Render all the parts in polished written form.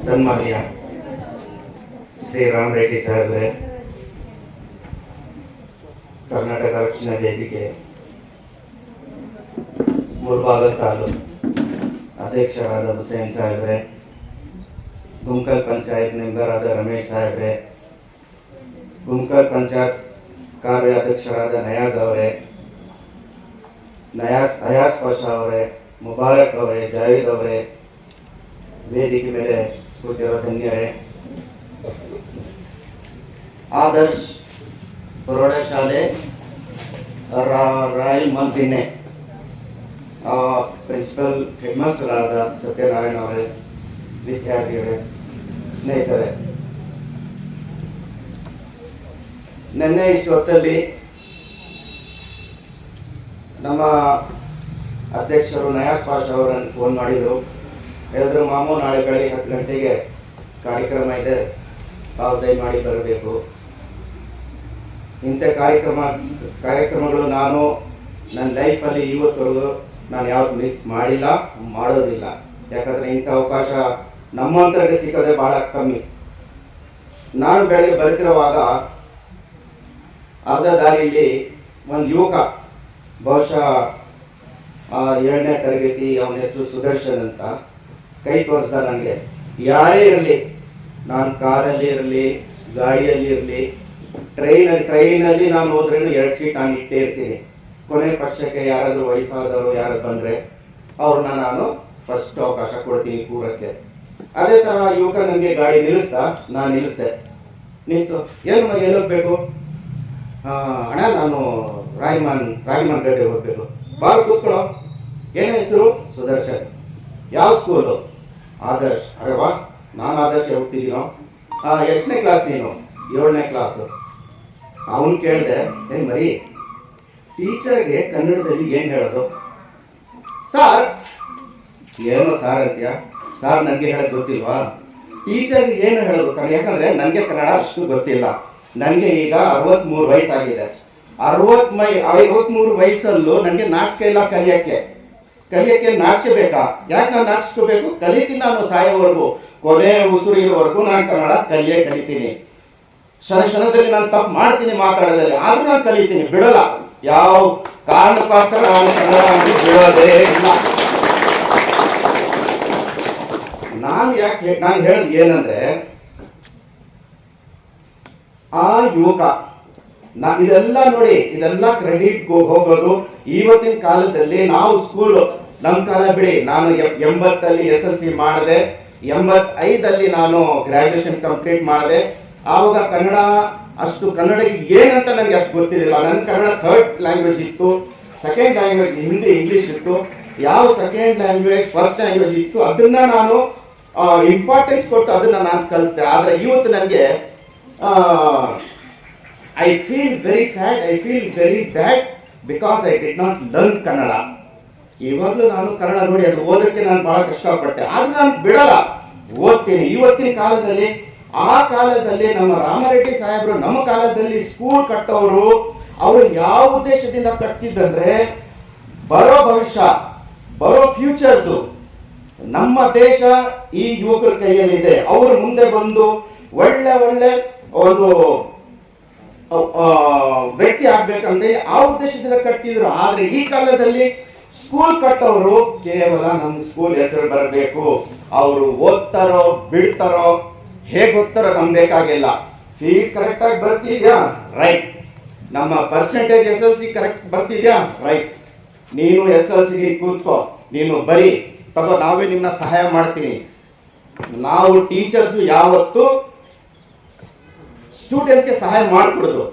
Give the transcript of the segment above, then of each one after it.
ಸನ್ಮಾನ್ಯ ಶ್ರೀ ರಾಮ್ ರೆಡ್ಡಿ ಸಾಹೇಬ್ರೆ, ಕರ್ನಾಟಕ ರಕ್ಷಣಾ ವೇದಿಕೆ ಮುಳಬಾಗಿಲು ತಾಲೂಕು ಅಧ್ಯಕ್ಷರಾದ ಹುಸೇನ್ ಸಾಹೇಬ್ರೆ, ಗುಂಕಲ್ ಪಂಚಾಯತ್ ಮೆಂಬರ್ ಆದ ರಮೇಶ್ ಸಾಹೇಬ್ರೆ, ಗುಂಕಲ್ ಪಂಚಾಯತ್ ಕಾರ್ಯಾಧ್ಯಕ್ಷರಾದ ನಯಾಜ್ ಅವರೇ, ಅಯಾಸ್ ಪಾಷಾ ಅವರೇ, ಮುಬಾರಕ್ ಅವರೇ, ಜಾವೇದ್ ಅವರೇ, ವೇದಿಕೆ ಮೇಲೆ ಕೂತಿರೋ ಧನ್ಯರೇ, ಆದರ್ಶ್ ಪ್ರೌಢಶಾಲೆ ರಾಯಲ್ ಮಂದಿನೆ ಪ್ರಿನ್ಸಿಪಲ್ ಹೆಡ್ ಮಾಸ್ಟರ್ ಆದ ಸತ್ಯನಾರಾಯಣ ಅವರೇ, ವಿದ್ಯಾರ್ಥಿಗಳೇ, ಸ್ನೇಹಿತರೆ, ನಿನ್ನೆ ಇಷ್ಟು ಹೊತ್ತಲ್ಲಿ ನಮ್ಮ ಅಧ್ಯಕ್ಷರು ನಯಾಜ್ ಪಾಷಾ ಅವರನ್ನು ಫೋನ್ ಮಾಡಿದರು. ಹೇಳಿದ್ರು, ಮಾಮೂ ನಾಳೆ ಬೆಳಗ್ಗೆ 10 ಗಂಟೆಗೆ ಕಾರ್ಯಕ್ರಮ ಇದೆ, ತಾವು ದಯಮಾಡಿ ಬರಬೇಕು. ಇಂಥ ಕಾರ್ಯಕ್ರಮಗಳು ನಾನು ನನ್ನ ಲೈಫಲ್ಲಿ ಇವತ್ತವರೆಗೂ ನಾನು ಯಾವ್ದು ಮಿಸ್ ಮಾಡಿಲ್ಲ, ಮಾಡೋದಿಲ್ಲ. ಯಾಕಂದರೆ ಇಂಥ ಅವಕಾಶ ನಮ್ಮಂತರಿಗೆ ಸಿಗೋದೇ ಭಾಳ ಕಮ್ಮಿ. ನಾನು ಬೆಳಗ್ಗೆ ಬರ್ತಿರುವಾಗ ಅರ್ಧ ದಾರಿಯಲ್ಲಿ ಒಂದು ಯುವಕ, ಬಹುಶಃ 7ನೇ ತರಗತಿ, ಅವನ ಹೆಸರು ಸುದರ್ಶನ್ ಅಂತ, ಕೈ ತೋರಿಸ್ದ ನನಗೆ. ಯಾರೇ ಇರಲಿ, ನಾನು ಕಾರಲ್ಲಿ ಇರಲಿ, ಗಾಡಿಯಲ್ಲಿ ಇರಲಿ, ಟ್ರೈನಲ್ಲಿ ನಾನು ಹೋದ್ರೂ 2 ಸೀಟ್ ನಾನು ಇಟ್ಟೇ ಇರ್ತೀನಿ. ಕೊನೆ ಪಕ್ಷಕ್ಕೆ ಯಾರಾದರೂ ವಯಸ್ಸಾದವರು ಯಾರು ಬಂದರೆ ಅವ್ರನ್ನ ನಾನು ಫಸ್ಟ್ ಅವಕಾಶ ಕೊಡ್ತೀನಿ ಕೂರಕ್ಕೆ. ಅದೇ ಥರ ಯುವಕ ನನಗೆ ಗಾಡಿ ನಿಲ್ಲಿಸ್ದ, ನಾನು ನಿಲ್ಲಿಸ್ದೆ. ನಿಂತು, ಏನು ಮಗ ಎಲ್ಲೋಗ್ಬೇಕು? ಅಣ್ಣ, ನಾನು ರಾಗಿಮನ್ ಗಡ್ಡೆ ಹೋಗ್ಬೇಕು. ಬಾಲ್ ಕೂತ್ಕೊಳ್ಳೋ. ಏನೇ ಹೆಸರು? ಸುದರ್ಶನ್. ಯಾವ ಸ್ಕೂಲು? ಆದರ್ಶ್. ಅರೆ ವಾ, ನಾನು ಆದರ್ಶ್ಗೆ ಹೋಗ್ತಿದ್ದೀನೋ. ಎಷ್ಟನೇ ಕ್ಲಾಸ್ ನೀನು? 7ನೇ ಕ್ಲಾಸು. ಅವನು ಕೇಳಿದೆ, ಏನು ಮರಿ, ಟೀಚರ್ಗೆ ಕನ್ನಡದಲ್ಲಿ ಏನು ಹೇಳೋದು? ಸಾರ್. ಏನೋ ಸಾರ್ ಅಂತೀಯ? ಸಾರ್ ನನಗೆ ಹೇಳೋದು ಗೊತ್ತಿಲ್ವಾ? ಟೀಚರ್ಗೆ ಏನು ಹೇಳೋದು? ಯಾಕಂದರೆ ನನಗೆ ಕನ್ನಡ ಅಷ್ಟು ಗೊತ್ತಿಲ್ಲ. ನನಗೆ ಈಗ 63 ವಯಸ್ಸಾಗಿದೆ. 63 ವಯಸ್ಸಲ್ಲೂ ನನಗೆ ನಾಚಿಕೆ ಇಲ್ಲ ಕಲಿಯೋಕ್ಕೆ ನಾಚಿಕೆ ಬೇಕಾ? ಯಾಕೆ ನಾನು ನಾಚಿಸ್ಕೋಬೇಕು? ಕಲಿತೀನಿ ನಾನು ಸಾಯೋವರೆಗೂ, ಕೊನೆ ಉಸಿರು ಇರೋವರೆಗೂ ನಾನು ಕನ್ನಡ ಕಲಿತೀನಿ. ಕ್ಷಣದಲ್ಲಿ ನಾನು ತಪ್ಪು ಮಾಡ್ತೀನಿ ಮಾತಾಡೋದಲ್ಲಿ, ಆದ್ರೂ ನಾನು ಕಲಿತೀನಿ, ಬಿಡೋಲ್ಲ. ಯಾವ ಕಾರಣಕ್ಕೋಸ್ಕರ ನಾನು ಕನ್ನಡ ಬಿಡೋದೇ ಇಲ್ಲ. ನಾನು ಹೇಳೋದು ಏನಂದ್ರೆ, ಆ ಯುವಕ ಇದೆಲ್ಲ ನೋಡಿ, ಇದೆಲ್ಲ ಕ್ರೆಡಿಟ್ ಹೋಗೋದು ಇವತ್ತಿನ ಕಾಲದಲ್ಲಿ. ನಾವು ಸ್ಕೂಲ್, ನಮ್ಮ ಕಾಲ ಬಿಡಿ, ನಾನು 80 SLC ಮಾಡಿದೆ, 85 ನಾನು ಗ್ರಾಜುಯೇಷನ್ ಕಂಪ್ಲೀಟ್ ಮಾಡಿದೆ. ಆವಾಗ ಕನ್ನಡ ಅಷ್ಟು ಕನ್ನಡಿಗೆ ಏನಂತ ನನಗೆ ಅಷ್ಟು ಗೊತ್ತಿರಲಿಲ್ಲ. ನನ್ನ ಕನ್ನಡ 3rd ಲ್ಯಾಂಗ್ವೇಜ್ ಇತ್ತು, 2nd ಲ್ಯಾಂಗ್ವೇಜ್ ಹಿಂದಿ ಇಂಗ್ಲೀಷ್ ಇತ್ತು. ಯಾವ 2nd ಲ್ಯಾಂಗ್ವೇಜ್ 1st ಲ್ಯಾಂಗ್ವೇಜ್ ಇತ್ತು ಅದನ್ನ ನಾನು ಇಂಪಾರ್ಟೆನ್ಸ್ ಕೊಟ್ಟು ಅದನ್ನ ನಾನು ಕಲಿತೆ. ಆದರೆ ಇವತ್ತು ನನಗೆ I feel very sad, I feel very bad because I did not learn Kannada. ಇವಾಗಲೂ ನಾನು ಕನ್ನಡ ನೋಡಿ ಅದು ಓದೋಕ್ಕೆ ನಾನು ಬಹಳ ಕಷ್ಟಪಟ್ಟೆ, ಆದ್ರೆ ನಾನು ಬಿಡಲ್ಲ, ಓದ್ತೀನಿ. ಇವತ್ತಿನ ಕಾಲದಲ್ಲಿ, ಆ ಕಾಲದಲ್ಲಿ ನಮ್ಮ ರಾಮರೆಡ್ಡಿ ಸಾಹೇಬರು ನಮ್ಮ ಕಾಲದಲ್ಲಿ ಸ್ಕೂಲ್ ಕಟ್ಟೋರು, ಅವರು ಯಾವ ಉದ್ದೇಶದಿಂದ ಕಟ್ತಿದ್ದಂದ್ರೆ, ಬರೋ ಭವಿಷ್ಯ, ಬರೋ ಫ್ಯೂಚರ್ಸು ನಮ್ಮ ದೇಶ ಈ ಯುವಕರ ಕೈಯಲ್ಲಿದೆ. ಅವರು ಮುಂದೆ ಬಂದು ಒಳ್ಳೆ ಒಂದು ವ್ಯಕ್ತಿ ಆಗ್ಬೇಕಂತ ಆ ಉದ್ದೇಶದಿಂದ ಕಟ್ಟಿದ್ರು. ಆದ್ರೆ ಈ ಕಾಲದಲ್ಲಿ ಸ್ಕೂಲ್ ಕಟ್ಟೋರು ಕೇವಲ ನಮ್ಮ ಸ್ಕೂಲ್ ಹೆಸರು ಬರಬೇಕು, ಅವರು ಓದ್ತಾರೋ ಬಿಡ್ತಾರೋ, ಹೇಗೆ ಓದ್ತಾರೋ ನಮ್ಗೆ ಬೇಕಾಗಿಲ್ಲ. ಫೀಸ್ ಕರೆಕ್ಟಾಗಿ ಬರ್ತಿದ್ಯಾ? ರೈಟ್. ನಮ್ಮ ಪರ್ಸೆಂಟೇಜ್ SLC ಕರೆಕ್ಟ್ ಬರ್ತಿದ್ಯಾ? ರೈಟ್. ನೀನು SLC ಕೂತ್ಕೋ, ನೀನು ಬರೀ ತಗೋ, ನಾವೇ ನಿಮ್ಮನ್ನ ಸಹಾಯ ಮಾಡ್ತೀನಿ. ನಾವು ಟೀಚರ್ಸು ಯಾವತ್ತು ಸ್ಟೂಡೆಂಟ್ಸ್ಗೆ ಸಹಾಯ ಮಾಡಿಕೊಡೋದು.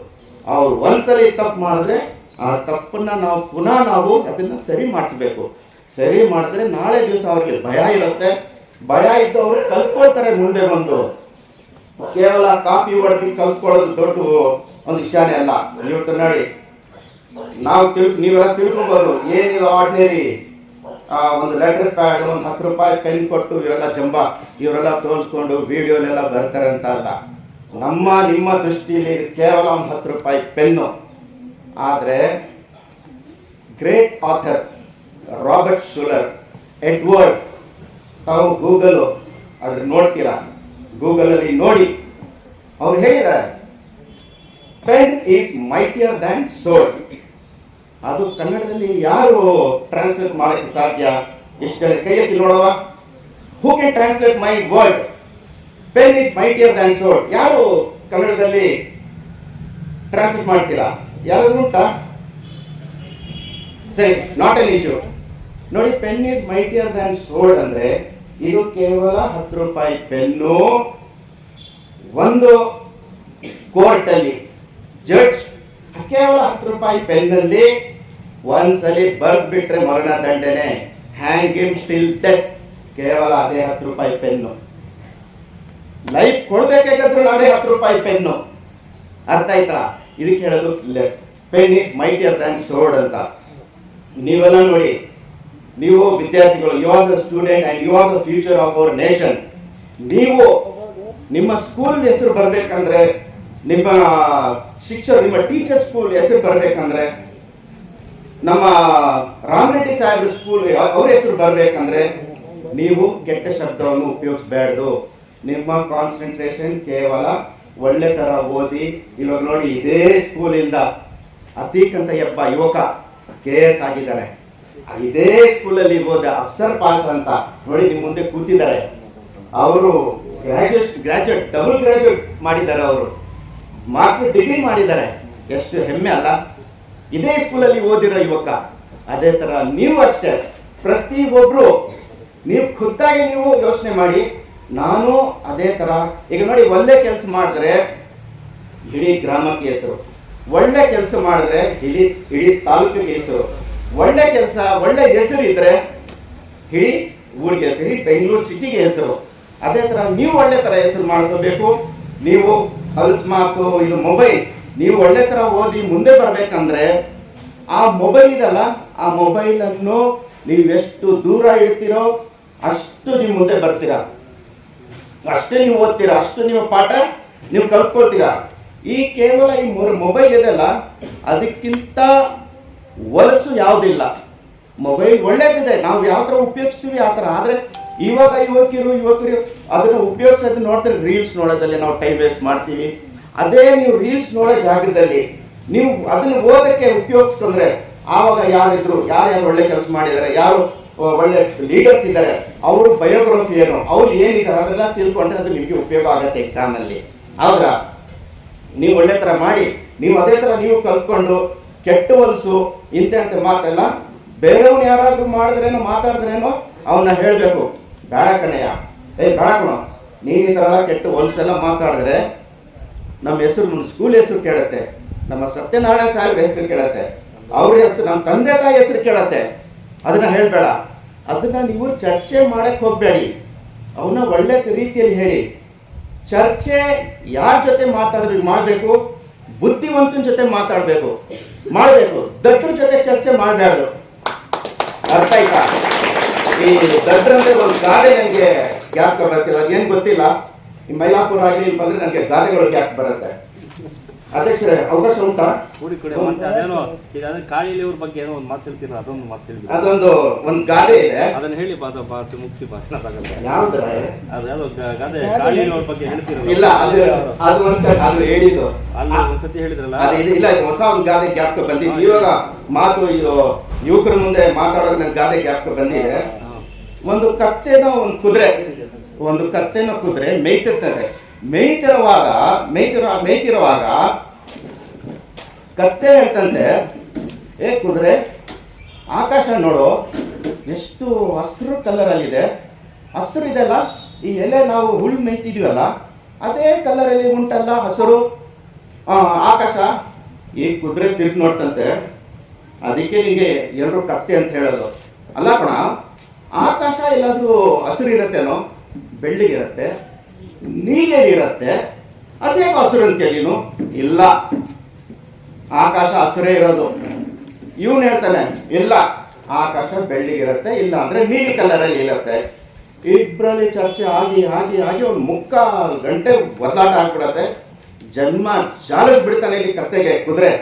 ಅವ್ರು ಒಂದ್ಸಲಿ ತಪ್ಪು ಮಾಡಿದ್ರೆ ಆ ತಪ್ಪನ್ನ ನಾವು ಅದನ್ನ ಸರಿ ಮಾಡಿಸ್ಬೇಕು. ಸರಿ ಮಾಡಿದ್ರೆ ನಾಳೆ ದಿವಸ ಅವ್ರಿಗೆ ಭಯ ಇರುತ್ತೆ. ಭಯ ಇದ್ದವರು ಕಲ್ತ್ಕೊಳ್ತಾರೆ ಮುಂದೆ ಬಂದು. ಕೇವಲ ಕಾಪಿ ಹೊಡೆದು ಕಲ್ತ್ಕೊಳ್ಳೋದು ದೊಡ್ಡ ಒಂದು ವಿಷಯನೇ ಅಲ್ಲ. ಇವತ್ತು ನೋಡಿ, ನೀವೆಲ್ಲ ತಿಳ್ಕೊಬೋದು, ಏನಿದು ಆರ್ಡಿನರಿ ಒಂದು ಲೆಟರ್ ಪ್ಯಾಡ್, ಒಂದು 10 ರೂಪಾಯಿ ಪೆನ್ ಕೊಟ್ಟು ಇವರೆಲ್ಲ ತೋರಿಸ್ಕೊಂಡು ವಿಡಿಯೋಲೆಲ್ಲ ಬರ್ತಾರೆ ಅಂತ ಅಲ್ಲ. ನಿಮ್ಮ ದೃಷ್ಟಿಯಲ್ಲಿ ಕೇವಲ ಒಂದು 10 ರೂಪಾಯಿ ಪೆನ್ನು. ಆದರೆ ಗ್ರೇಟ್ ಆಥರ್ ರಾಬರ್ಟ್ ಶುಲರ್, ಎಡ್ವರ್ಡ್, ತಾವು ಗೂಗಲು ಅದ್ರ ನೋಡ್ತೀರಾ, ಗೂಗಲಲ್ಲಿ ನೋಡಿ. ಅವ್ರು ಹೇಳಿದ್ದಾರೆ pen is mightier than sword. ಅದು ಕನ್ನಡದಲ್ಲಿ ಯಾರು ಟ್ರಾನ್ಸ್ಲೇಟ್ ಮಾಡಕ್ಕೆ ಸಾಧ್ಯ? ಇಷ್ಟ ಕೈ ಎತ್ತಿ ನೋಡುವ. Who can translate my word pen is mightier than sword? ಯಾರು ಕನ್ನಡದಲ್ಲಿ ಟ್ರಾನ್ಸ್ಲೇಟ್ ಮಾಡ್ತೀರಾ? ಯಾರು ಉಂಟಾ? ಸರಿ, ನಾಟ್ ಎನ್ ಇಶ್ಯೂ. ನೋಡಿ, pen is mightier than sword ಅಂದ್ರೆ ಇದು ಕೇವಲ 10 ರೂಪಾಯಿ ಪೆನ್ನು. ಒಂದು ಕೋರ್ಟ್ ಅಲ್ಲಿ ಜಡ್ಜ್ ಕೇವಲ 10 ರೂಪಾಯಿ ಪೆನ್ನಲ್ಲಿ ಒಂದ್ಸಲಿ ಬರ್ದ್ಬಿಟ್ರೆ ಮರಣ ದಂಡನೆ, ಹ್ಯಾಂಗ್ ಹಿಮ್ ಟಿಲ್ ಡೆತ್. ಕೇವಲ ಅದೇ 10 ರೂಪಾಯಿ ಪೆನ್ನು. ಲೈಫ್ ಕೊಡ್ಬೇಕಾಗಿದ್ರು ಅದೇ 10 ರೂಪಾಯಿ ಪೆನ್ನು. ಅರ್ಥ ಆಯ್ತಾ? ಇದಕ್ಕೆ ಹೇಳೋದು pen is mightier than sword ಅಂತ. ನೀವೆಲ್ಲ ನೋಡಿ, ನೀವು ವಿದ್ಯಾರ್ಥಿಗಳು, you are the student and you are the future of our nation. ನೀವು ನಿಮ್ಮ ಸ್ಕೂಲ್ ಹೆಸರು ಬರ್ಬೇಕಂದ್ರೆ, ನಿಮ್ಮ ನಿಮ್ಮ ಟೀಚರ್ ಸ್ಕೂಲ್ ಹೆಸರು ಬರ್ಬೇಕಂದ್ರೆ, ನಮ್ಮ ರಾಮರೆಡ್ಡಿ ಸಾಹೇಬ್ರ ಸ್ಕೂಲ್ ಅವ್ರ ಹೆಸರು ಬರ್ಬೇಕಂದ್ರೆ ನೀವು ಕೆಟ್ಟ ಶಬ್ದವನ್ನು ಉಪಯೋಗಿಸಬಾರ್ದು. ನಿಮ್ಮ ಕಾನ್ಸಂಟ್ರೇಷನ್ ಕೇವಲ ಒಳ್ಳೆ ತರ ಓದಿ. ಇವಾಗ ನೋಡಿ, ಇದೇ ಸ್ಕೂಲಿಂದ ಅತೀಕ್ ಅಂತ ಒಬ್ಬ ಯುವಕ KS ಆಗಿದ್ದಾರೆ. ಇದೇ ಸ್ಕೂಲಲ್ಲಿ ಓದ ಅಫ್ಸರ್ ಪಾಸ್ ಅಂತ ನೋಡಿ ನಿಮ್ಮ ಮುಂದೆ ಕೂತಿದ್ದಾರೆ. ಅವರು ಗ್ರಾಜುಯೇಟ್ ಡಬಲ್ ಗ್ರಾಜುಯೇಟ್ ಮಾಡಿದ್ದಾರೆ, ಅವರು ಮಾಸ್ಟರ್ ಡಿಗ್ರಿ ಮಾಡಿದ್ದಾರೆ. ಎಷ್ಟು ಹೆಮ್ಮೆ ಅಲ್ಲ? ಇದೇ ಸ್ಕೂಲಲ್ಲಿ ಓದಿರೋ ಯುವಕ. ಅದೇ ತರ ನೀವು ಅಷ್ಟೇ, ಪ್ರತಿಯೊಬ್ರು ನೀವು ಖುದ್ದಾಗಿ ನೀವು ಯೋಚನೆ ಮಾಡಿ. ನಾನು ಅದೇ ತರ, ಈಗ ನೋಡಿ, ಒಳ್ಳೆ ಕೆಲಸ ಮಾಡಿದ್ರೆ ಇಡೀ ಗ್ರಾಮಕ್ಕೆ ಹೆಸರು, ಒಳ್ಳೆ ಕೆಲಸ ಮಾಡಿದ್ರೆ ಇಡೀ ತಾಲೂಕಿಗೆ ಹೆಸರು, ಒಳ್ಳೆ ಕೆಲಸ ಒಳ್ಳೆ ಹೆಸರು ಇದ್ರೆ ಇಡೀ ಊರಿಗೆ ಹೆಸರು, ಇಡೀ ಬೆಂಗಳೂರು ಸಿಟಿಗೆ ಹೆಸರು. ಅದೇ ತರ ನೀವು ಒಳ್ಳೆ ತರ ಹೆಸರು ಮಾಡ್ಕೋಬೇಕು. ನೀವು ಅಕಸ್ಮಾತು ಇದು ಮೊಬೈಲ್, ನೀವು ಒಳ್ಳೆ ತರ ಓದಿ ಮುಂದೆ ಬರ್ಬೇಕಂದ್ರೆ ಆ ಮೊಬೈಲ್ ಇದಲ್ಲ, ಆ ಮೊಬೈಲ್ ಅನ್ನು ನೀವು ಎಷ್ಟು ದೂರ ಇಡ್ತೀರೋ ಅಷ್ಟು ನೀವು ಮುಂದೆ ಬರ್ತೀರಾ, ಅಷ್ಟು ನೀವು ಓದ್ತೀರಾ, ಅಷ್ಟು ನೀವು ಪಾಠ ನೀವು ಕಲ್ತ್ಕೊಳ್ತೀರಾ. ಈ ಕೇವಲ ಈ ಮೊಬೈಲ್ ಇದೆಲ್ಲ, ಅದಕ್ಕಿಂತ ಹೊಲಸು ಯಾವುದಿಲ್ಲ. ಮೊಬೈಲ್ ಒಳ್ಳೇದಿದೆ, ನಾವು ಯಾವ ತರ ಉಪಯೋಗಿಸ್ತೀವಿ ಆ ತರ. ಆದ್ರೆ ಇವಾಗ ಯುವಕರು ಅದನ್ನ ಉಪಯೋಗಿಸೋದು ನೋಡ್ತಾರೆ, ರೀಲ್ಸ್ ನೋಡೋದಲ್ಲಿ ನಾವು ಟೈಮ್ ವೇಸ್ಟ್ ಮಾಡ್ತೀವಿ. ಅದೇ ನೀವು ರೀಲ್ಸ್ ನೋಡೋ ಜಾಗದಲ್ಲಿ ನೀವು ಅದನ್ನ ಓದಕ್ಕೆ ಉಪಯೋಗಿಸ್ಕೊಂಡ್ರೆ ಆವಾಗ ಯಾರಿದ್ರು, ಯಾರ್ಯಾರು ಒಳ್ಳೆ ಕೆಲಸ ಮಾಡಿದ್ದಾರೆ, ಯಾರು ಒಳ್ಳೆ ಲೀಡರ್ಸ್ ಇದ್ದಾರೆ, ಅವ್ರ ಬಯೋಗ್ರಫಿ ಏನು, ಅವ್ರು ಏನಿದ್ದಾರೆ ಅದೆಲ್ಲ ತಿಳ್ಕೊಂಡ್ರೆ ಅದು ನಿಮಗೆ ಉಪಯೋಗ ಆಗುತ್ತೆ ಎಕ್ಸಾಮ್ ಅಲ್ಲಿ. ಆದ್ರ ನೀವು ಒಳ್ಳೆ ತರ ಮಾಡಿ, ನೀವು ಅದೇ ತರ ನೀವು ಕಲ್ತ್ಕೊಂಡು ಕೆಟ್ಟ ಹೊಲಸು ಇಂಥ ಮಾತೆಲ್ಲ ಬೇರೆಯವ್ನು ಯಾರಾದ್ರೂ ಮಾಡಿದ್ರೇನೋ ಮಾತಾಡಿದ್ರೇನೋ ಅವನ್ನ ಹೇಳ್ಬೇಕು, ಬೇಡ ಕಣಯ್ಯ, ಬೇಡ ಕಣ, ನೀನ್ ಈ ತರ ಎಲ್ಲ ಕೆಟ್ಟ ಹೊಲಸೆಲ್ಲ ಮಾತಾಡಿದ್ರೆ ನಮ್ಮ ಹೆಸರು, ಸ್ಕೂಲ್ ಹೆಸರು ಕೇಳುತ್ತೆ, ನಮ್ಮ ಸತ್ಯನಾರಾಯಣ ಸಾಹೇಬ್ರ ಹೆಸರು ಕೇಳತ್ತೆ, ಅವ್ರ ಹೆಸರು, ನಮ್ಮ ತಂದೆ ತಾಯಿ ಹೆಸರು ಕೇಳತ್ತೆ. ಅದನ್ನ ಹೇಳ್ಬೇಡ. ಅದನ್ನ ನೀವು ಚರ್ಚೆ ಮಾಡಕ್ ಹೋಗ್ಬೇಡಿ, ಅವನ್ನ ಒಳ್ಳೆ ರೀತಿಯಲ್ಲಿ ಹೇಳಿ. ಚರ್ಚೆ ಯಾರ ಜೊತೆ ಮಾಡಬೇಕು? ಬುದ್ಧಿವಂತನ ಜೊತೆ ಮಾಡಬೇಕು. ದಡ್ರ ಜೊತೆ ಚರ್ಚೆ ಮಾಡಬಾರ್ದು. ಅರ್ಥ ಆಯ್ತಾ? ಈ ದಡ್ರಂದ್ರೆ ಒಂದು ಗಾದೆ ನನಗೆ ಗ್ಯಾಪ್ ಬರ್ತಿಲ್ಲ, ಅದೇನು ಗೊತ್ತಿಲ್ಲ. ಈ ಮೈಲಾಪುರ ಆಗಲಿ ಬಂದ್ರೆ ನನಗೆ ಗಾದೆಗಳು ಗ್ಯಾಪ್ ಬರುತ್ತೆ. ಅಧ್ಯಕ್ಷರೇ, ಅವಕಾಶ ಉಂಟಾ? ಅದೊಂದು ಒಂದು ಗಾದೆ ಇದೆ, ಅದನ್ನ ಹೇಳಿ ಮುಗಿಸಿ ಭಾಷಣ. ಇಲ್ಲ, ಅದು ಹೇಳಿದ್ದು ಒಂದ್ಸತಿ ಹೇಳಿದ್ರಲ್ಲ, ಇಲ್ಲ, ಹೊಸ ಒಂದು ಗಾದೆ ಜ್ಞಾಪಕ ಬಂದಿದೆ. ಇವಾಗ ಮಾತು ಯುವಕರ ಮುಂದೆ ಮಾತಾಡೋದು ನನ್ನ ಗಾದೆ ಜ್ಞಾಪಕ ಬಂದಿದೆ. ಒಂದು ಕತ್ತೆನೋ ಒಂದು ಕುದುರೆ ಮೇಯ್ತಿರ್ತದೆ. ಮೇಯ್ತಿರುವಾಗ ಕತ್ತೆ ಹೇಳ್ತಂತೆ, ಏ ಕುದುರೆ, ಆಕಾಶ ನೋಡು ಎಷ್ಟು ಹಸಿರು ಕಲರಲ್ಲಿದೆ, ಹಸಿರು ಇದೆಲ್ಲ, ಈ ಎಲೆ ನಾವು ಹುಳು ಮೇಯ್ತಿದ್ವಲ್ಲ ಅದೇ ಕಲರಲ್ಲಿ ಉಂಟಲ್ಲ ಹಸಿರು ಆಕಾಶ. ಈ ಕುದುರೆ ತಿರುಗಿ ನೋಡ್ತಂತೆ, ಅದಕ್ಕೆ ನಿಂಗೆ ಎಲ್ಲರೂ ಕತ್ತೆ ಅಂತ ಹೇಳೋದು. ಅಲ್ಲ ಕಣ, ಆಕಾಶ ಎಲ್ಲಾದ್ರೂ ಹಸಿರು ಇರತ್ತೇನೋ? ಬೆಳ್ಳಿಗಿರತ್ತೆ, ನೀಲಿಯಲ್ಲಿರತ್ತೆ, ಅದೇ ಹಸಿರು ಅಂತೀಯ ನೀನು? ಇಲ್ಲ, ಆಕಾಶ ಹಸಿರೇ ಇರೋದು. ಇವನು ಹೇಳ್ತಾನೆ, ಇಲ್ಲ, ಆಕಾಶ ಬೆಳ್ಳಿಗಿರತ್ತೆ, ಇಲ್ಲ ಅಂದ್ರೆ ನೀಲಿ ಕಲರಲ್ಲಿ ಇರುತ್ತೆ. ಇಬ್ಬರಲ್ಲಿ ಚರ್ಚೆ ಆಗಿ ಒಂದು 3/4 ಗಂಟೆ ಬದಲಾಟ ಆಗ್ಬಿಡತ್ತೆ. ಜನ್ಮ ಬಿಡ್ತಾನೆ ಇಲ್ಲಿ ಕತ್ತೆಗೆ ಕುದುರೆ.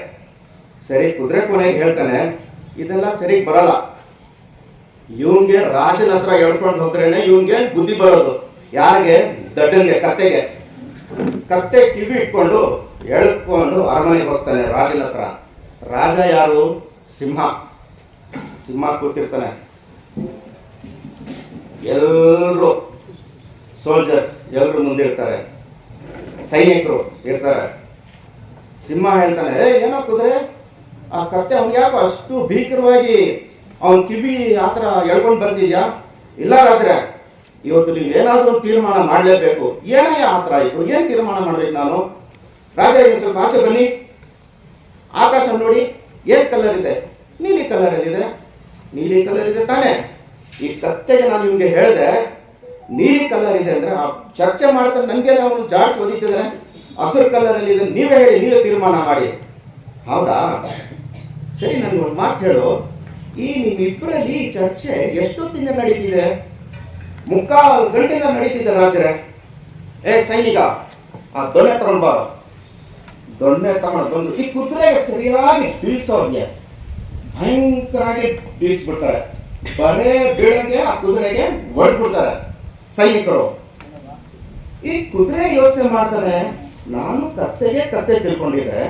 ಸರಿ, ಕುದುರೆ ಕೊನೆಗೆ ಹೇಳ್ತಾನೆ, ಇದೆಲ್ಲ ಸರಿ ಬರಲ್ಲ, ಇವನ್ಗೆ ರಾಜನ ಹತ್ರ ಹೇಳ್ಕೊಂಡು ಹೋದ್ರೇನೆ ಇವನ್ಗೆ ಬುದ್ಧಿ ಬರೋದು. ಯಾರಿಗೆ? ದಡ್ಡನ್ಗೆ, ಕತ್ತೆಗೆ. ಕತ್ತೆ ಕಿವಿ ಇಟ್ಕೊಂಡು ಎಳ್ಕೊಂಡು ಅರಮನೆಗೆ ಹೋಗ್ತಾನೆ ರಾಜನ ಹತ್ರ. ರಾಜ ಯಾರು? ಸಿಂಹ. ಸಿಂಹ ಕೂತಿರ್ತಾನೆ, ಎಲ್ಲರೂ ಸೋಲ್ಜರ್ಸ್ ಎಲ್ಲರೂ ಮುಂದಿರ್ತಾರೆ, ಸೈನಿಕರು ಇರ್ತಾರೆ. ಸಿಂಹ ಹೇಳ್ತಾನೆ, ಏನೋ ಕುದುರೆ, ಆ ಕತ್ತೆ ಅವ್ನಿಗೆ ಯಾಕೋ ಅಷ್ಟು ಭೀಕರವಾಗಿ ಅವನ್ ಕಿವಿ ಆತರ ಎಳ್ಕೊಂಡು ಬರ್ತಿದ್ಯಾ? ಇಲ್ಲ ರಾಜ್ರೆ, ಇವತ್ತು ನೀವು ಏನಾದ್ರೂ ಒಂದು ತೀರ್ಮಾನ ಮಾಡಲೇಬೇಕು. ಏನಯ್ಯ ಆತರ ಆಯ್ತು? ಏನ್ ತೀರ್ಮಾನ ಮಾಡ್ಬೇಕು ನಾನು? ರಾಜ, ಈಗ ಸ್ವಲ್ಪ ಆಚೆ ಬನ್ನಿ, ಆಕಾಶ ನೋಡಿ, ಏನ್ ಕಲರ್ ಇದೆ? ನೀಲಿ ಕಲರ್ ಎಲ್ಲಿದೆ? ನೀಲಿ ಕಲರ್ ಇದೆ ತಾನೆ. ಈ ಕತ್ತೆಗೆ ನಾನು ನಿಮ್ಗೆ ಹೇಳಿದೆ ನೀಲಿ ಕಲರ್ ಇದೆ ಅಂದ್ರೆ ಆ ಚರ್ಚೆ ಮಾಡ್ತಾನೆ, ನನ್ಗೇನೆ ಅವನು ಜಾಡ್ಸ್ ಓದಿತಿದ್ದಾನೆ. ಹಸಿರು ಕಲರ್ ಅಲ್ಲಿ ಇದೆ, ನೀವೇ ಹೇಳಿ, ನೀವೇ ತೀರ್ಮಾನ ಮಾಡಿ. ಹೌದಾ, ಸರಿ, ನನ್ಗೆ ಒಂದು ಮಾತು ಹೇಳು, ಈ ನಿಮ್ಮಿಬ್ಬರಲ್ಲಿ ಚರ್ಚೆ ಎಷ್ಟೊತ್ತಿಂದ ನಡೀತಿದೆ? 3/4 ಗಂಟೆನ ನಡೀತಿದೆ ರಾಜರೇ. ಸೈನಿಕ, ಆ ದೊಣ್ಣೆ ತಗೊಂಡ್ ಬಾರ. ದೊಣ್ಣೆ ತಗೊಂಡು ಬಂದು ಈ ಕುದುರೆಗೆ ಸರಿಯಾಗಿ ಬೀಳ್ಸೋರ್ಗೆ ಭಯಂಕರಾಗಿ ಬೀಳ್ಸ್ಬಿಡ್ತಾರೆ. ಬರೇ ಬೀಳಂಗೆ ಆ ಕುದುರೆಗೆ ಹೊಡ್ಬಿಡ್ತಾರೆ ಸೈನಿಕರು. ಈ ಕುದುರೆ ಯೋಚನೆ ಮಾಡ್ತಾನೆ, ನಾನು ಕತ್ತೆಗೆ ಕತ್ತೆ ತಿಳ್ಕೊಂಡಿದ್ದೆ,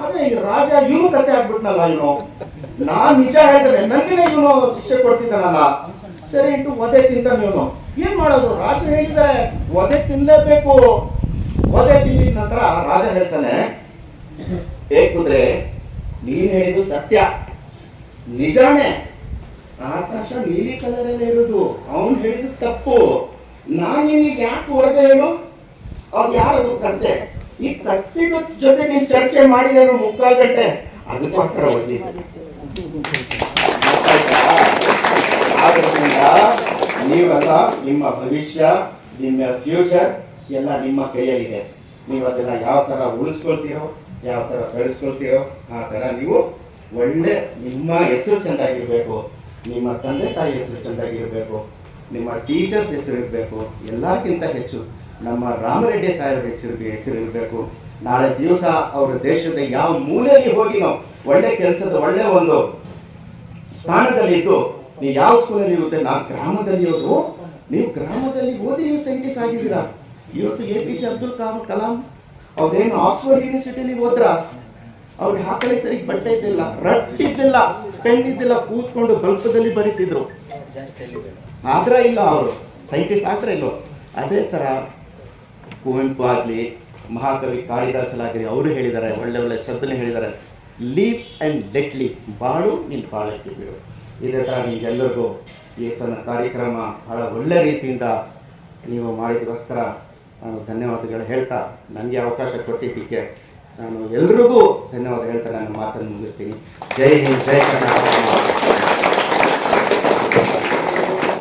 ಆದ್ರೆ ಈ ರಾಜ ಇವನು ಕತ್ತೆ ಆಗ್ಬಿಟ್ನಲ್ಲ, ಇವನು ನಾನ್ ನಿಜ ಹೇಳ್ತಾರೆ ನಂಗೇನೆ ಇವನು ಶಿಕ್ಷೆ ಕೊಡ್ತಿದ್ದಾನಲ್ಲ. ಸರಿ ಇಟ್ಟು ಒದೆ ತಿಂತಾನೆ ಇವನು. ಏನ್ ಮಾಡೋದು? ರಾಜ ಹೇಳಿದ್ದಾರೆ ಒದೆ ತಿನ್ಲೇಬೇಕು. ಒದೆ ತಿಂದಿದ ನಂತರ ರಾಜ ಹೇಳ್ತಾನೆ, ಕುದುರೆ, ನೀನ್ ಹೇಳಿದ್ದು ಸತ್ಯ, ನಿಜಾನೇ. ಆಕಾಶ ನೀಲಿ ಕಲರ್ ಅಲ್ಲೇ ಇರೋದು, ಅವನು ಹೇಳಿದ್ದು ತಪ್ಪು. ನಾನು ನಿನಗೆ ಯಾಕೆ ಹೊಡೆದೆ ಹೇಳು? ಅವ್ರು ಯಾರದು? ಕತ್ತೆ. ಈ ಕತ್ತಿದ ಜೊತೆ ನೀನ್ ಚರ್ಚೆ ಮಾಡಿದೇನು 3/4 ಗಂಟೆ, ಅದಕ್ಕೋಸ್ಕರ ಆದ್ರಿಂದ ನೀವೆಲ್ಲ ನಿಮ್ಮ ಭವಿಷ್ಯ, ನಿಮ್ಮ ಫ್ಯೂಚರ್ ಎಲ್ಲ ನಿಮ್ಮ ಕೈಯಲ್ಲಿದೆ. ನೀವು ಅದನ್ನ ಯಾವ ತರ ಉಳಿಸ್ಕೊಳ್ತೀರೋ, ಯಾವ ತರ ಬೆಳೆಸ್ಕೊಳ್ತೀರೋ ಆ ತರ ನೀವು ಒಳ್ಳೆ, ನಿಮ್ಮ ಹೆಸರು ಚೆಂದಾಗಿರ್ಬೇಕು, ನಿಮ್ಮ ತಂದೆ ತಾಯಿ ಹೆಸರು ಚೆಂದಾಗಿರ್ಬೇಕು, ನಿಮ್ಮ ಟೀಚರ್ಸ್ ಹೆಸರು ಇರಬೇಕು, ಎಲ್ಲಕ್ಕಿಂತ ಹೆಚ್ಚು ನಮ್ಮ ರಾಮರೆಡ್ಡಿ ಸಾಹೇಬ್ ಹೆಸರು ಇರಬೇಕು. ನಾಳೆ ದಿವಸ ಅವರ ದೇಶದ ಯಾವ ಮೂಲೆಯಲ್ಲಿ ಹೋಗಿ ನಾವು ಒಳ್ಳೆ ಕೆಲಸದ ಒಳ್ಳೆ ಒಂದು ಸ್ಥಾನದಲ್ಲಿ ಇದ್ದು, ನೀವು ಯಾವ ಸ್ಕೂಲಲ್ಲಿ ಇರುತ್ತೆ, ನಾವು ಗ್ರಾಮದಲ್ಲಿ ಹೋದ್ರು, ನೀವು ಗ್ರಾಮದಲ್ಲಿ ಓದಿ ನೀವು ಸೈಂಟಿಸ್ಟ್ ಆಗಿದ್ದೀರಾ. ಇವತ್ತು APJ ಅಬ್ದುಲ್ ಕಲಾಂ ಅವ್ರೇನು ಆಕ್ಸ್ಫರ್ಡ್ ಯೂನಿವರ್ಸಿಟಿಲಿ ಹೋದ್ರ, ಅವ್ರಿಗೆ ಹಾಕಲಿ ಸರಿ ಬಟ್ಟೆ ಇದ್ದಿಲ್ಲ, ರಟ್ಟಿದ್ದಿಲ್ಲ, ಪೆನ್ ಇದ್ದಿಲ್ಲ, ಕೂತ್ಕೊಂಡು ಬಲ್ಪದಲ್ಲಿ ಬರೀತಿದ್ರು. ಆದ್ರ ಇಲ್ಲ, ಅವರು ಸೈಂಟಿಸ್ಟ್ ಆದ್ರೆ ಇಲ್ವೋ. ಅದೇ ತರ ಕುವೆಂಪು ಆಗ್ಲಿ, ಮಹಾಕವಿ ಕಾಳಿದಾಸಲಾಗಲಿ, ಅವರು ಹೇಳಿದ್ದಾರೆ, ಒಳ್ಳೆ ಒಳ್ಳೆ ಶಬ್ದನೇ ಹೇಳಿದ್ದಾರೆ, ಲೀವ್ ಅಂಡ್ ಲೆಟ್ ಲೀವ್, ಬಾಳು ನೀನು ಬಾಳಕ್ಕೆ ಬಿಡು. ಇದೇ ಥರ ನಿಮಗೆಲ್ಲರಿಗೂ ಈ ತನ್ನ ಕಾರ್ಯಕ್ರಮ ಬಹಳ ಒಳ್ಳೆ ರೀತಿಯಿಂದ ನೀವು ಮಾಡಿದಕ್ಕೋಸ್ಕರ ನಾನು ಧನ್ಯವಾದಗಳು ಹೇಳ್ತಾ, ನನಗೆ ಅವಕಾಶ ಕೊಟ್ಟಿದ್ದಕ್ಕೆ ನಾನು ಎಲ್ರಿಗೂ ಧನ್ಯವಾದ ಹೇಳ್ತಾ ನನ್ನ ಮಾತನ್ನು ಮುಗಿಸ್ತೀನಿ. ಜೈ ಹಿಂದ್, ಜೈ ಕರ್ನಾಟಕ.